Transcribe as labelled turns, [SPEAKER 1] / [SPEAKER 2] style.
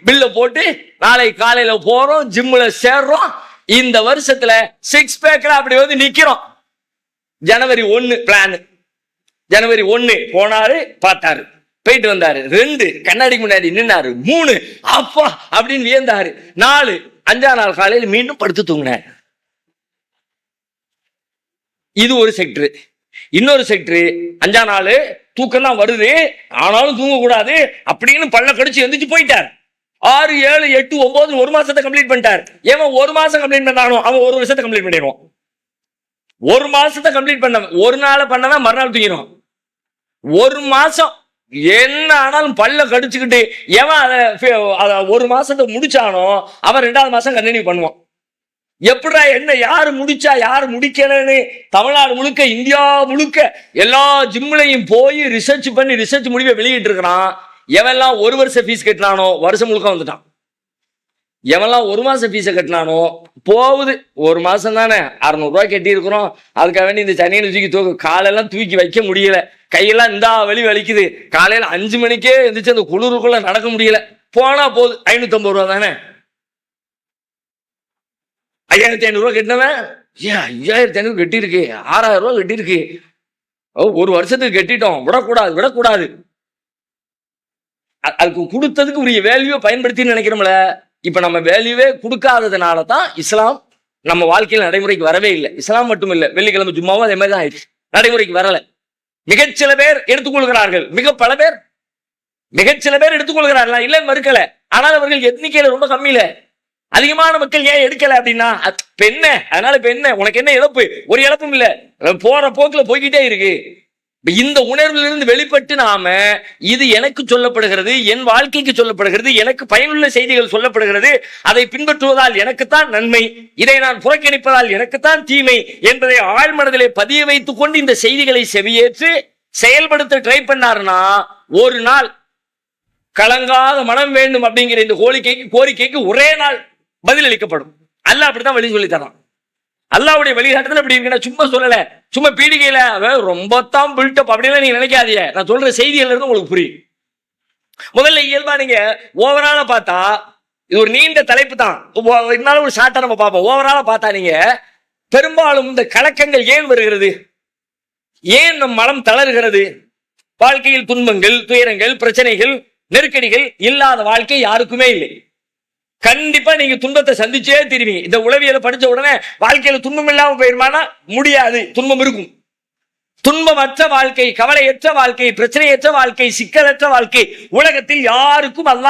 [SPEAKER 1] பில்ல போட்டு நாளை காலையில போறோம், ஜிம்ல சேர்றோம். இந்த வருஷத்துல 6 பேக்ல அப்படி வந்து நிக்கிறோம். ஜனவரி 1 பிளான். ஜனவரி 1 போனாரு, பார்த்தாரு, போயிட்டு வந்தாரு. 2 கண்ணாடிக்கு முன்னாடி நின்னாரு. 3 அப்பா அப்படின்னு வியந்தாரு. 4 5ஆம் நாள் காலையில் மீண்டும் படுத்து தூங்கினார். இது ஒரு செக்டர். இன்னொரு செக்டர், 5ஆம் நாள் தூக்கம் தான் வருது, ஆனாலும் தூங்க கூடாது அப்படின்னு பல்ல கடிச்சு எந்திரிச்சு போயிட்டார். 6 7 8 9 1 மாசத்தை கம்ப்ளீட் பண்ணிட்டார். ஏன் 1 மாசம் கம்ப்ளீட் பண்ணானோ அவன் 1 வருஷத்தை கம்ப்ளீட் பண்ணிடுவான். 1 மாசத்தை கம்ப்ளீட் பண்ண, ஒரு நாள் பண்ணவன் மறுநாள் தூங்கிடும். 1 மாசம் என்ன ஆனாலும் பல்ல கடிச்சுக்கிட்டு எவன் அதை 1 மாசத்தை முடிச்சானோ அவன் 2ஆவது மாசம் கண்டினியூ பண்ணுவான். எப்படா என்ன யாரு முடிச்சா யாரு முடிக்கலன்னு தமிழ்நாடு முழுக்க, இந்தியா முழுக்க எல்லா ஜிம்லையும் போய் ரிசர்ச் பண்ணி ரிசர்ச் முடிவை வெளியிட்டு இருக்கிறான். எவெல்லாம் 1 வருஷம் ஃபீஸ் கட்டினானோ வருஷம் முழுக்க வந்துட்டான். எவெல்லாம் 1 மாசம் ஃபீஸை கட்டினானோ போகுது. 1 மாசம் தானே 600 ரூபாய் கட்டி இருக்கிறோம், அதுக்காக வேண்டி இந்த சனியை தூக்கி காலெல்லாம் தூக்கி வைக்க முடியல, கையெல்லாம் இந்த வலி வலிக்குது, காலையில 5 மணிக்கே எந்திரிச்சு அந்த குளிருக்குள்ள நடக்க முடியல, போனா போகுது 550 ரூபா தானே. 5500 ரூபாய் கட்டினவன் 5500 கட்டியிருக்கு, 6000 ரூபாய் கட்டியிருக்கு, 1 வருஷத்துக்கு கட்டிட்டோம், விடக்கூடாது. அதுக்கு கொடுத்ததுக்கு உரிய வேல்யூவை பயன்படுத்தி நினைக்கிறோம்ல. இப்ப நம்ம வேல்யூவே கொடுக்காததுனால தான் இஸ்லாம் நம்ம வாழ்க்கையில் நடைமுறைக்கு வரவே இல்லை. இஸ்லாம் மட்டும் இல்லை, வெள்ளிக்கிழமை ஜும்மாவும் அதே மாதிரி தான் ஆயிடுச்சு, நடைமுறைக்கு வரல. மிகச்சில பேர் எடுத்துக்கொள்கிறார்கள், மிகச்சில பேர் எடுத்துக்கொள்கிறார்கள், இல்ல மறுக்கல. ஆனால் அவர்கள் எண்ணிக்கையில ரொம்ப கம்மியில. அதிகமான மக்கள் ஏன் எடுக்கல அப்படின்னா பெண்ண, அதனால பெண்ண உனக்கு என்ன இழப்பு? ஒரு இழப்பும் இல்ல, போற போக்குல போய்கிட்டே இருக்கு. இந்த உணர்விலிருந்து வெளிப்பட்டு நாம இது எனக்கு சொல்லப்படுகிறது, என் வாழ்க்கைக்கு சொல்லப்படுகிறது, எனக்கு பயனுள்ள செய்திகள் சொல்லப்படுகிறது, அதை பின்பற்றுவதால் எனக்குத்தான் நன்மை, இதை நான் புறக்கணிப்பதால் எனக்குத்தான் தீமை என்பதை ஆழ்மனதிலே பதிய வைத்துக் கொண்டு இந்த செய்திகளை செவியேற்று செயல்படுத்த ட்ரை பண்ணாருன்னா ஒரு நாள் கலங்காத மனம் வேண்டும் அப்படிங்கிற இந்த கோரிக்கைக்கு ஒரே நாள் பதில் அளிக்கப்படும். அல்லாஹ் அப்படித்தான் வழி சொல்லி தரான். அல்லாஹ்வுடைய வழிகாட்டுதல் அப்படி இருக்குன்னா சும்மா சொல்லல, சும்மா பீடிகையில ரொம்ப தான் பில்டப் அப்படிலாம் நீங்க நினைக்காதீங்க. நான் சொல்ற செய்திகள் இருந்து உங்களுக்கு புரியும். முதல்ல இயல்பா நீங்க ஓவரால பார்த்தா இது ஒரு நீண்ட தலைப்பு தான், இருந்தாலும் ஒரு ஷார்ட்டா நம்ம பார்ப்போம். ஓவரால பார்த்தா நீங்க பெரும்பாலும் இந்த கலக்கங்கள் ஏன் வருகிறது, ஏன் நம் மனம் தளர்கிறது? வாழ்க்கையில் துன்பங்கள், துயரங்கள், பிரச்சனைகள், நெருக்கடிகள் இல்லாத வாழ்க்கை யாருக்குமே இல்லை. கண்டிப்பா நீங்க துன்பத்தை சந்திச்சே திரும்பி. இந்த உளவியலை படிச்ச உடனே வாழ்க்கையில துன்பம் இல்லாம போயிருமானா முடியாது, துன்பம் இருக்கும். துன்பமற்ற வாழ்க்கை, கவலையற்ற வாழ்க்கை, பிரச்சனையற்ற வாழ்க்கை, சிக்கலற்ற வாழ்க்கை உலகத்தில் யாருக்கும் அல்லாஹ்